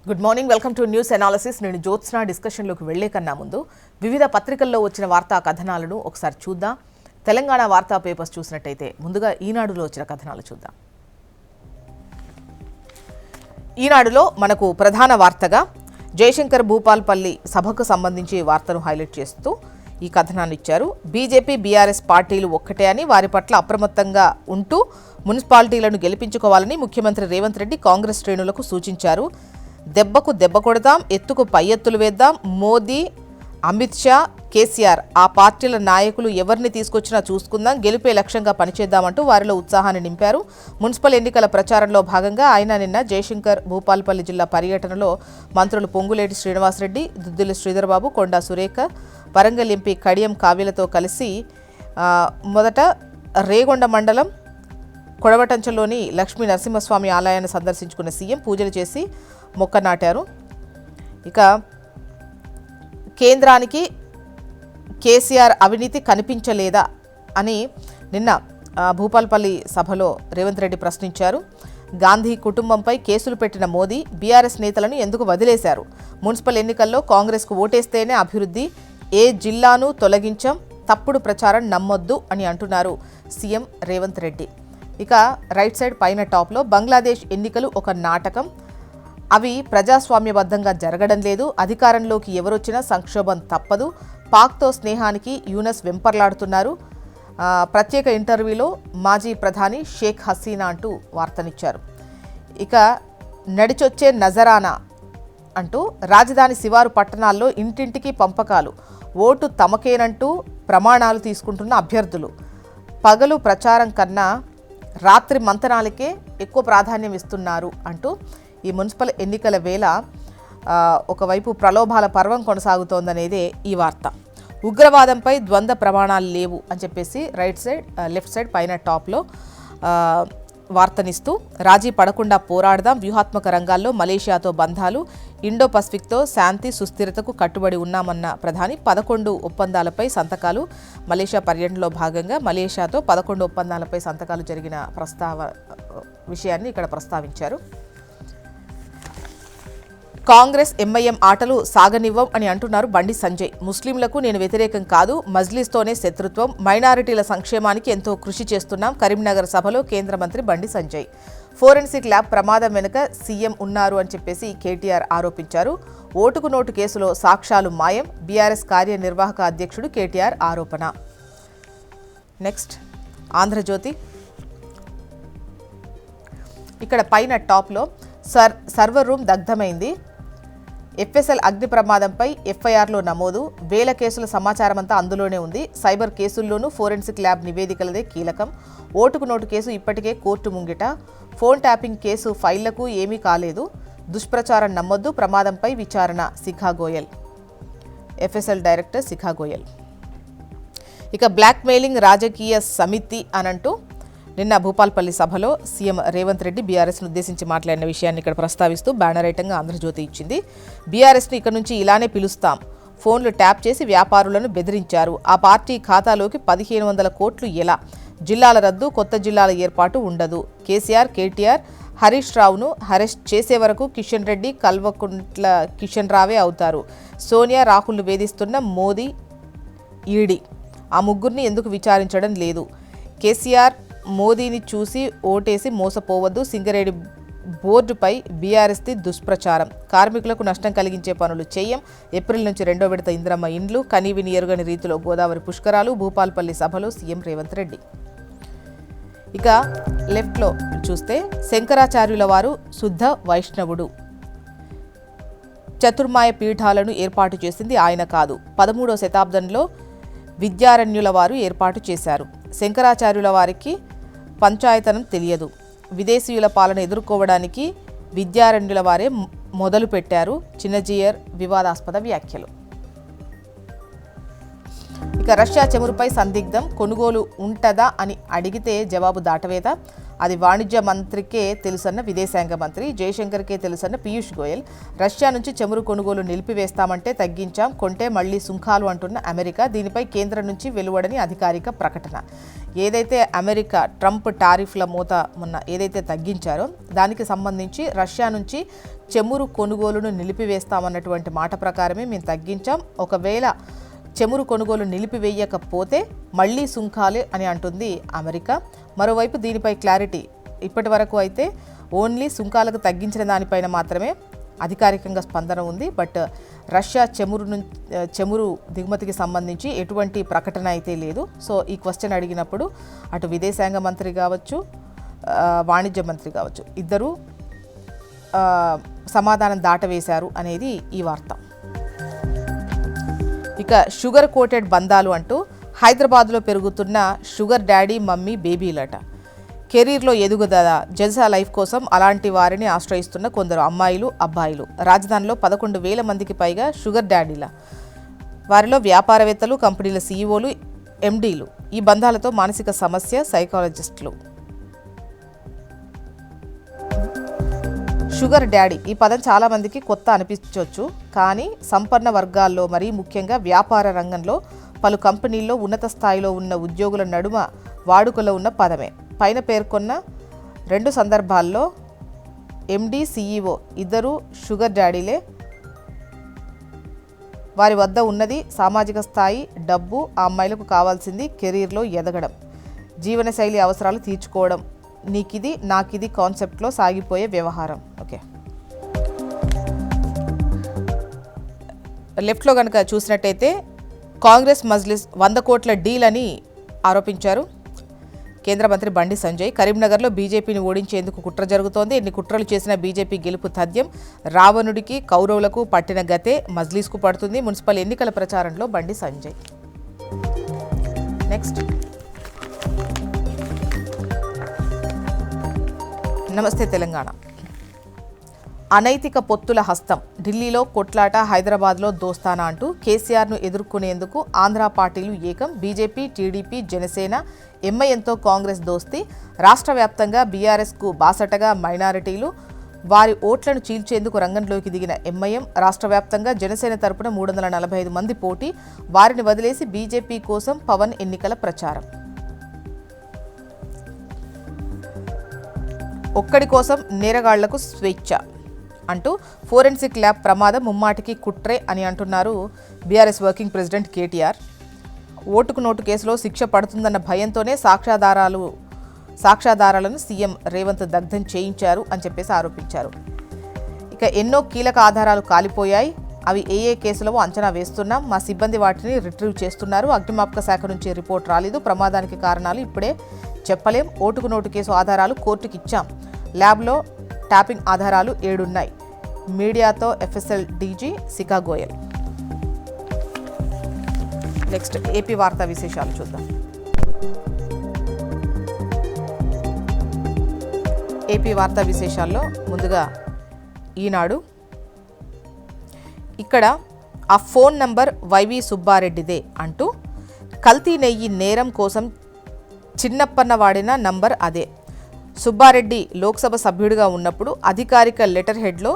Good morning, welcome to news analysis. నేను జ్యోత్స్న. డిస్కషన్లోకి వెళ్లే కన్నా ముందు వివిధ పత్రికల్లో వచ్చిన వార్తా కథనాలను ఒకసారి చూద్దాం. తెలంగాణ వార్తా పేపర్స్ చూసినట్టయితే ముందుగా ఈనాడులో వచ్చిన కథనాలు చూద్దాం. ఈనాడులో మనకు ప్రధాన వార్తగా జయశంకర్ భూపాల్పల్లి సభకు సంబంధించి వార్తను హైలైట్ చేస్తూ ఈ కథనాన్ని ఇచ్చారు. బీజేపీ బీఆర్ఎస్ పార్టీలు ఒక్కటే అని, వారి పట్ల అప్రమత్తంగా ఉంటూ మున్సిపాలిటీలను గెలిపించుకోవాలని ముఖ్యమంత్రి రేవంత్ రెడ్డి కాంగ్రెస్ శ్రేణులకు సూచించారు. దెబ్బకు దెబ్బ కొడదాం, ఎత్తుకు పై ఎత్తులు వేద్దాం. మోదీ, అమిత్ షా, కేసీఆర్ ఆ పార్టీల నాయకులు ఎవరిని తీసుకొచ్చినా చూసుకుందాం, గెలిపే లక్ష్యంగా పనిచేద్దామంటూ వారిలో ఉత్సాహాన్ని నింపారు. మున్సిపల్ ఎన్నికల ప్రచారంలో భాగంగా ఆయన నిన్న జయశంకర్ భూపాల్పల్లి జిల్లా పర్యటనలో మంత్రులు పొంగులేటి శ్రీనివాసరెడ్డి, దుద్దిల శ్రీధర్బాబు, కొండా సురేఖ, వరంగల్ ఎంపీ కడియం కావ్యలతో కలిసి మొదట రేగొండ మండలం కొడవటంచలోని లక్ష్మీ నరసింహస్వామి ఆలయాన్ని సందర్శించుకున్న సీఎం పూజలు చేసి మొక్క నాటారు. ఇక కేంద్రానికి కేసీఆర్ అవినీతి కనిపించలేదా అని నిన్న భూపాల్పల్లి సభలో రేవంత్ రెడ్డి ప్రశ్నించారు. గాంధీ కుటుంబంపై కేసులు పెట్టిన మోదీ బీఆర్ఎస్ నేతలను ఎందుకు వదిలేశారు? మున్సిపల్ ఎన్నికల్లో కాంగ్రెస్కు ఓటేస్తేనే అభివృద్ధి, ఏ జిల్లాను తొలగించం, తప్పుడు ప్రచారం నమ్మొద్దు అని అంటున్నారు సీఎం రేవంత్ రెడ్డి. ఇక రైట్ సైడ్ పైన టాప్లో బంగ్లాదేశ్ ఎన్నికలు ఒక నాటకం, అవి ప్రజాస్వామ్యబద్ధంగా జరగడం లేదు, అధికారంలోకి ఎవరొచ్చినా సంక్షోభం తప్పదు, పాక్తో స్నేహానికి యూనస్ వెంపర్లాడుతున్నారు. ప్రత్యేక ఇంటర్వ్యూలో మాజీ ప్రధాని షేక్ హసీనా అంటూ వార్తనిచ్చారు. ఇక నడిచొచ్చే నజరానా అంటూ రాజధాని శివారు పట్టణాల్లో ఇంటింటికి పంపకాలు, ఓటు తమకేనంటూ ప్రమాణాలు తీసుకుంటున్న అభ్యర్థులు, పగలు ప్రచారం కన్నా రాత్రి మంతనాలకే ఎక్కువ ప్రాధాన్యం ఇస్తున్నారు అంటూ ఈ మున్సిపల్ ఎన్నికల వేళ ఒకవైపు ప్రలోభాల పర్వం కొనసాగుతోందనేదే ఈ వార్త. ఉగ్రవాదంపై ద్వంద్వ ప్రమాణాలు లేవు అని చెప్పేసి లెఫ్ట్ సైడ్ పైన టాప్లో వార్తనిస్తూ రాజీ పడకుండా పోరాడదాం, వ్యూహాత్మక రంగాల్లో మలేషియాతో బంధాలు, ఇండో పసిఫిక్తో శాంతి సుస్థిరతకు కట్టుబడి ఉన్నామన్న ప్రధాని. 11 ఒప్పందాలపై సంతకాలు. మలేషియా పర్యటనలో భాగంగా మలేషియాతో 11 ఒప్పందాలపై సంతకాలు జరిగిన విషయాన్ని ఇక్కడ ప్రస్తావించారు. కాంగ్రెస్ ఎంఐఎం ఆటలు సాగనివ్వం అని అంటున్నారు బండి సంజయ్. ముస్లింలకు నేను వ్యతిరేకం కాదు, మజ్లిస్తోనే శత్రుత్వం, మైనారిటీల సంక్షేమానికి ఎంతో కృషి చేస్తున్నాం. కరీంనగర్ సభలో కేంద్ర మంత్రి బండి సంజయ్. ఫోరెన్సిక్ ల్యాబ్ ప్రమాదం వెనుక సీఎం ఉన్నారు అని చెప్పేసి కేటీఆర్ ఆరోపించారు. ఓటుకు నోటు కేసులో సాక్ష్యాలు మాయం, బీఆర్ఎస్ కార్యనిర్వాహక అధ్యక్షుడు కేటీఆర్ ఆరోపణ. నెక్స్ట్ ఆంధ్రజ్యోతి. ఇక్కడ పైన టాప్లో సర్వర్ రూమ్ దగ్ధమైంది, ఎఫ్ఎస్ఎల్ అగ్ని ప్రమాదంపై ఎఫ్ఐఆర్లో నమోదు, వేల కేసుల సమాచారం అంతా అందులోనే ఉంది. సైబర్ కేసుల్లోనూ ఫోరెన్సిక్ ల్యాబ్ నివేదికలదే కీలకం. ఓటుకు నోటు కేసు ఇప్పటికే కోర్టు ముంగిట, ఫోన్ ట్యాపింగ్ కేసు ఫైళ్లకు ఏమీ కాలేదు, దుష్ప్రచారం నమ్మొద్దు, ప్రమాదంపై విచారణ శిఖా గోయల్, ఎఫ్ఎస్ఎల్ డైరెక్టర్ శిఖా గోయల్. ఇక బ్లాక్ మెయిలింగ్ రాజకీయ సమితి అనంటూ నిన్న భూపాల్పల్లి సభలో సీఎం రేవంత్ రెడ్డి బీఆర్ఎస్ను ఉద్దేశించి మాట్లాడిన విషయాన్ని ఇక్కడ ప్రస్తావిస్తూ బ్యానర్ ఐటంగా ఆంధ్రజ్యోతి ఇచ్చింది. బీఆర్ఎస్ను ఇక నుంచి ఇలానే పిలుస్తాం, ఫోన్లు ట్యాప్ చేసి వ్యాపారులను బెదిరించారు, ఆ పార్టీ ఖాతాలోకి 1500 కోట్లు ఎలా, జిల్లాల రద్దు, కొత్త జిల్లాల ఏర్పాటు ఉండదు, కేసీఆర్ కేటీఆర్ హరీష్ రావును అరెస్ట్ చేసే వరకు కిషన్ రెడ్డి కల్వకుంట్ల కిషన్ రావే అవుతారు, సోనియా రాహుల్ను వేధిస్తున్న మోదీ ఈడీ, ఆ ముగ్గురిని ఎందుకు విచారించడం లేదు, కేసీఆర్ మోదీని చూసి ఓటేసి మోసపోవద్దు, సింగరేణి బోర్డుపై బీఆర్ఎస్ది దుష్ప్రచారం, కార్మికులకు నష్టం కలిగించే పనులు చేయం, ఏప్రిల్ నుంచి 2వ విడత ఇందిరమ్మ ఇండ్లు, కనీవిని ఎరుగని రీతిలో గోదావరి పుష్కరాలు, భూపాల్పల్లి సభలో సీఎం రేవంత్ రెడ్డి. ఇక లెఫ్ట్లో చూస్తే శంకరాచార్యుల వారు శుద్ధ వైష్ణవుడు, చతుర్మాయ పీఠాలను ఏర్పాటు చేసింది ఆయన కాదు, 13వ శతాబ్దంలో విద్యారణ్యుల వారు ఏర్పాటు చేశారు, శంకరాచార్యుల వారికి పంచాయతనం తెలియదు, విదేశీయుల పాలన ఎదుర్కోవడానికి విద్యారణ్యుల వారే మొదలు పెట్టారు, చిన్నజీయర్ వివాదాస్పద వ్యాఖ్యలు. ఇక ఇక రష్యా చమురుపై సందిగ్ధం, కొనుగోలు ఉంటదా అని అడిగితే జవాబు దాటవేత. అది వాణిజ్య మంత్రికే తెలుసన్న విదేశాంగ మంత్రి, జయశంకర్కే తెలుసన్న పీయూష్ గోయల్. రష్యా నుంచి చమురు కొనుగోలు నిలిపివేస్తామంటే తగ్గించాం, కొంటే మళ్లీ సుంకాలు అంటున్న అమెరికా. దీనిపై కేంద్రం నుంచి వెలువడని అధికారిక ప్రకటన. ఏదైతే అమెరికా ట్రంప్ టారిఫ్ల మూత మొన్న ఏదైతే తగ్గించారో దానికి సంబంధించి రష్యా నుంచి చమురు కొనుగోలును నిలిపివేస్తామన్నటువంటి మాట ప్రకారమే మేము తగ్గించాం. ఒకవేళ చమురు కొనుగోలు నిలిపివేయకపోతే మళ్లీ సుంకాలే అని అంటుంది అమెరికా. మరోవైపు దీనిపై క్లారిటీ ఇప్పటి వరకు అయితే ఓన్లీ సుంకాలకు తగ్గించిన దానిపైన మాత్రమే అధికారికంగా స్పందన ఉంది. బట్ రష్యా చమురు దిగుమతికి సంబంధించి ఎటువంటి ప్రకటన అయితే లేదు. సో ఈ క్వశ్చన్ అడిగినప్పుడు అటు విదేశాంగ మంత్రి కావచ్చు, వాణిజ్య మంత్రి కావచ్చు, ఇద్దరూ సమాధానం దాటవేశారు అనేది ఈ వార్త. ఇక షుగర్ కోటెడ్ బంధాలు అంటూ హైదరాబాద్లో పెరుగుతున్న షుగర్ డాడీ మమ్మీ బేబీలట. కెరీర్లో ఎదుగుదల, జల్సా లైఫ్ కోసం అలాంటి వారిని ఆశ్రయిస్తున్న కొందరు అమ్మాయిలు, అబ్బాయిలు. రాజధానిలో 11,000 మందికి పైగా షుగర్ డాడీల. వారిలో వ్యాపారవేత్తలు, కంపెనీల సీఈఓలు, ఎండీలు. ఈ బంధాలతో మానసిక సమస్య, సైకాలజిస్టులు. షుగర్ డాడీ ఈ పదం చాలామందికి కొత్త అనిపించవచ్చు, కానీ సంపన్న వర్గాల్లో, మరీ ముఖ్యంగా వ్యాపార రంగంలో, పలు కంపెనీల్లో ఉన్నత స్థాయిలో ఉన్న ఉద్యోగుల నడుమ వాడుకలో ఉన్న పదమే. పైన పేర్కొన్న 2 సందర్భాల్లో ఎండీ, సీఈఓ ఇద్దరు షుగర్ డాడీలే. వారి వద్ద ఉన్నది సామాజిక స్థాయి, డబ్బు. ఆ అమ్మాయిలకు కావాల్సింది కెరీర్లో ఎదగడం, జీవనశైలి అవసరాలు తీర్చుకోవడం. నీకిది నాకిది కాన్సెప్ట్లో సాగిపోయే వ్యవహారం. ఓకే, లెఫ్ట్లో కనుక చూసినట్టయితే కాంగ్రెస్ మజ్లిస్ 100 కోట్ల డీల్ అని ఆరోపించారు కేంద్ర మంత్రి బండి సంజయ్. కరీంనగర్లో బీజేపీని ఓడించేందుకు కుట్ర జరుగుతోంది. ఎన్ని కుట్రలు చేసిన బీజేపీ గెలుపు తథ్యం. రావణుడికి కౌరవులకు పట్టిన గతే మజ్లిస్కు పడుతుంది. మున్సిపల్ ఎన్నికల ప్రచారంలో బండి సంజయ్. నెక్స్ట్, నమస్తే తెలంగాణ. అనైతిక పొత్తుల హస్తం, ఢిల్లీలో కొట్లాట, హైదరాబాద్లో దోస్తానా అంటూ కేసీఆర్ను ఎదుర్కొనేందుకు ఆంధ్ర పార్టీలు ఏకం. బీజేపీ, టీడీపీ, జనసేన, ఎంఐఎంతో కాంగ్రెస్ దోస్తీ. రాష్ట్ర వ్యాప్తంగా బీఆర్ఎస్కు బాసటగా మైనారిటీలు. వారి ఓట్లను చీల్చేందుకు రంగంలోకి దిగిన ఎంఐఎం. రాష్ట్ర వ్యాప్తంగా జనసేన తరపున 345 మంది పోటీ. వారిని వదిలేసి బీజేపీ కోసం పవన్ ఎన్నికల ప్రచారం. ఒక్కడి కోసం నేరగాళ్లకు స్వేచ్ఛ అంటూ ఫోరెన్సిక్ ల్యాబ్ ప్రమాదం ముమ్మాటికి కుట్రే అని అంటున్నారు బీఆర్ఎస్ వర్కింగ్ ప్రెసిడెంట్ కేటీఆర్. ఓటుకు నోటు కేసులో శిక్ష పడుతుందన్న భయంతోనే సాక్ష్యాధారాలను సీఎం రేవంత్ దగ్ధం చేయించారు అని చెప్పేసి ఆరోపించారు. ఇక ఎన్నో కీలక ఆధారాలు కాలిపోయాయి. అవి ఏ కేసులో అంచనా వేస్తున్నాం. మా సిబ్బంది వాటిని రిట్రీవ్ చేస్తున్నారు. అగ్నిమాపక శాఖ నుంచి రిపోర్ట్ రాలేదు. ప్రమాదానికి కారణాలు ఇప్పుడే చెప్పలేం. ఓటుకు నోటు కేసు ఆధారాలు కోర్టుకి ఇచ్చాం. ల్యాబ్లో ట్యాపింగ్ ఆధారాలు 7 ఉన్నాయి. మీడియాతో ఎఫ్ఎస్ఎల్ డీజీ శిఖా గోయల్. నెక్స్ట్, ఏపీ వార్తా విశేషాలు చూద్దాం. ఏపీ వార్తా విశేషాల్లో ముందుగా ఈనాడు. ఇక్కడ ఆ ఫోన్ నంబర్ వైవి సుబ్బారెడ్డిదే అంటూ కల్తీ నెయ్యి నేరం కోసం చిన్నప్పన్న వాడిన నంబర్ అదే. సుబ్బారెడ్డి లోక్సభ సభ్యుడిగా ఉన్నప్పుడు అధికారిక లెటర్ హెడ్లో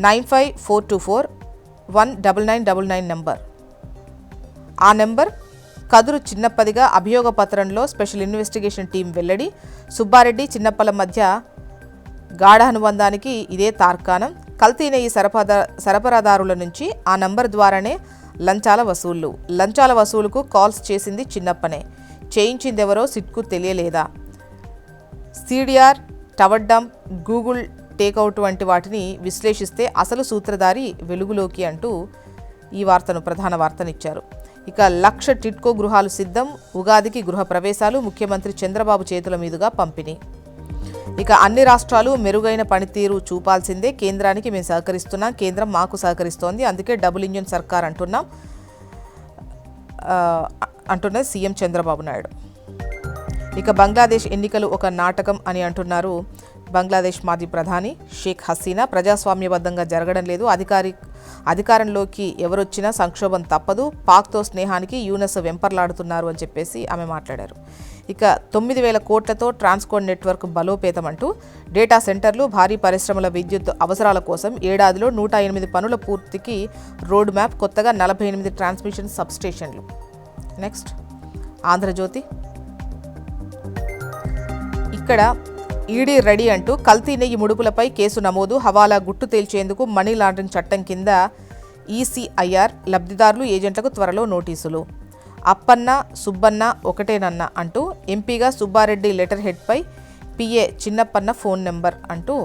9542419999 నంబర్. ఆ నెంబర్ కదురు చిన్నప్పదిగా అభియోగ పత్రంలో స్పెషల్ ఇన్వెస్టిగేషన్ టీం వెల్లడి. సుబ్బారెడ్డి, చిన్నప్పల మధ్య గాఢ అనుబంధానికి ఇదే తార్కాణం. కల్తీ నెయ్యి సరఫరాదారుల నుంచి ఆ నంబర్ ద్వారానే లంచాల వసూలుకు కాల్స్ చేసింది చిన్నప్పనే. చేయించిందెవరో సిట్కు తెలియలేదా? CDR, tower dump, Google takeout వంటి వాటిని విశ్లేషిస్తే అసలు సూత్రధారి వెలుగులోకి అంటూ ఈ వార్తను ప్రధాన వార్తనిచ్చారు. ఇక 1,00,000 టిట్కో గృహాలు సిద్ధం. ఉగాదికి గృహ ప్రవేశాలు. ముఖ్యమంత్రి చంద్రబాబు చేతుల మీదుగా పంపిణీ. ఇక అన్ని రాష్ట్రాలు మెరుగైన పనితీరు చూపాల్సిందే. కేంద్రానికి మేము సహకరిస్తున్నాం, కేంద్రం మాకు సహకరిస్తోంది. అందుకే డబుల్ ఇంజిన్ సర్కార్ అంటున్నది సీఎం చంద్రబాబు నాయుడు. ఇక బంగ్లాదేశ్ ఎన్నికలు ఒక నాటకం అని అంటున్నారు బంగ్లాదేశ్ మాజీ ప్రధాని షేక్ హసీనా ప్రజాస్వామ్యబద్ధంగా జరగడం లేదు, అధికారంలోకి ఎవరొచ్చినా సంక్షోభం తప్పదు, పాక్తో స్నేహానికి యూనస్ వెంపర్లాడుతున్నారు అని చెప్పేసి ఆమె మాట్లాడారు. ఇక 9,000 కోట్లతో ట్రాన్స్కోడ్ నెట్వర్క్ బలోపేతం అంటూ డేటా సెంటర్లు, భారీ పరిశ్రమల విద్యుత్ అవసరాల కోసం ఏడాదిలో 108 పనుల పూర్తికి రోడ్ మ్యాప్, కొత్తగా 48 ట్రాన్స్మిషన్ సబ్స్టేషన్లు. నెక్స్ట్ ఆంధ్రజ్యోతి. ఇక్కడ ఈడీ రెడీ అంటూ కల్తీ నెయ్యి ముడుపులపై కేసు నమోదు, హవాలా గుట్టు తేల్చేందుకు మనీ లాండరింగ్ చట్టం కింద ఈసీఐఆర్, లబ్ధిదారులు ఏజెంట్లకు త్వరలో నోటీసులు. అప్పన్న సుబ్బన్న ఒకటేనన్న అంటూ ఎంపీగా సుబ్బారెడ్డి లెటర్ హెడ్పై పిఏ చిన్నప్పన్న ఫోన్ నెంబర్ అంటూ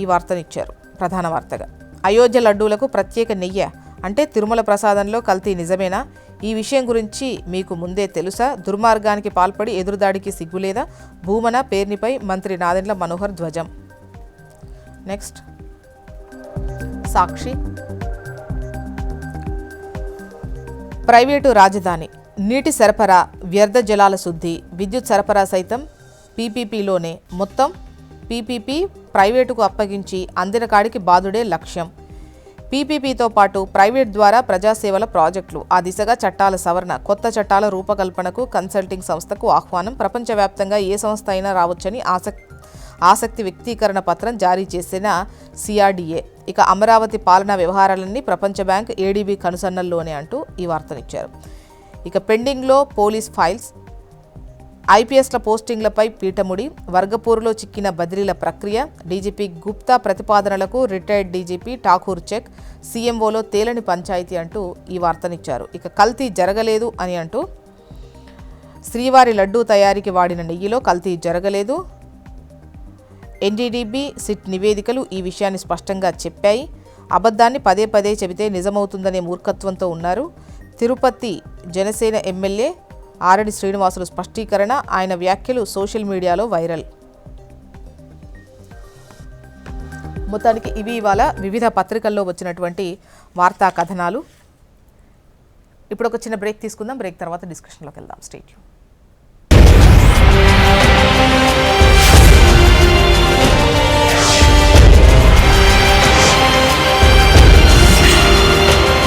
ఈ వార్తనిచ్చారు ప్రధాన వార్తగా. అయోధ్య లడ్డూలకు ప్రత్యేక నెయ్యి అంటే తిరుమల ప్రసాదంలో కల్తీ నిజమేనా? ఈ విషయం గురించి మీకు ముందే తెలుసా? దుర్మార్గానికి పాల్పడి ఎదురుదాడికి సిగ్గులేదా? భూమన పేర్నిపై మంత్రి నాదెండ్ల మనోహర్ ధ్వజం. నెక్స్ట్ సాక్షి. ప్రైవేటు రాజధాని, నీటి సరఫరా, వ్యర్థ జలాల శుద్ధి, విద్యుత్ సరఫరా సైతం పీపీపీలోనే. మొత్తం పీపీపీ ప్రైవేటుకు అప్పగించి అందిన కాడికి బాదుడే లక్ష్యం. పీపీపీతో పాటు ప్రైవేట్ ద్వారా ప్రజాసేవల ప్రాజెక్టులు, ఆ దిశగా చట్టాల సవరణ, కొత్త చట్టాల రూపకల్పనకు కన్సల్టింగ్ సంస్థకు ఆహ్వానం. ప్రపంచవ్యాప్తంగా ఏ సంస్థ అయినా రావచ్చని ఆసక్తి వ్యక్తీకరణ పత్రం జారీ చేసిన సిఆర్డీఏ. ఇక అమరావతి పాలనా వ్యవహారాలన్నీ ప్రపంచ బ్యాంక్, ఏడీబీ కనుసన్నల్లోనే అంటూ ఈ వార్తనిచ్చారు. ఇక పెండింగ్లో పోలీస్ ఫైల్స్, ఐపీఎస్ల పోస్టింగ్లపై పీఠముడి, వర్గపూరులో చిక్కిన బదిలీల ప్రక్రియ, డీజీపీ గుప్తా ప్రతిపాదనలకు రిటైర్డ్ డీజీపీ ఠాకూర్ చెక్, సీఎంఓలో తేలని పంచాయతీ అంటూ ఈ వార్తనిచ్చారు. ఇక కల్తీ జరగలేదు అని అంటూ శ్రీవారి లడ్డూ తయారీకి వాడిన నెయ్యిలో కల్తీ జరగలేదు. ఎన్డీడీబీ, సిట్ నివేదికలు ఈ విషయాన్ని స్పష్టంగా చెప్పాయి. అబద్ధాన్ని పదే పదే చెబితే నిజమవుతుందనే మూర్ఖత్వంతో ఉన్నారు. తిరుపతి జనసేన ఎమ్మెల్యే ఆరణి శ్రీనివాసులు స్పష్టీకరణ, ఆయన వ్యాఖ్యలు సోషల్ మీడియాలో వైరల్. మొత్తానికి ఇవి ఇవాళ వివిధ పత్రికల్లో వచ్చినటువంటి వార్తా కథనాలు. ఇప్పుడు ఒక చిన్న బ్రేక్ తీసుకుందాం. బ్రేక్ తర్వాత డిస్కషన్లోకి వెళ్దాం. Stay tune.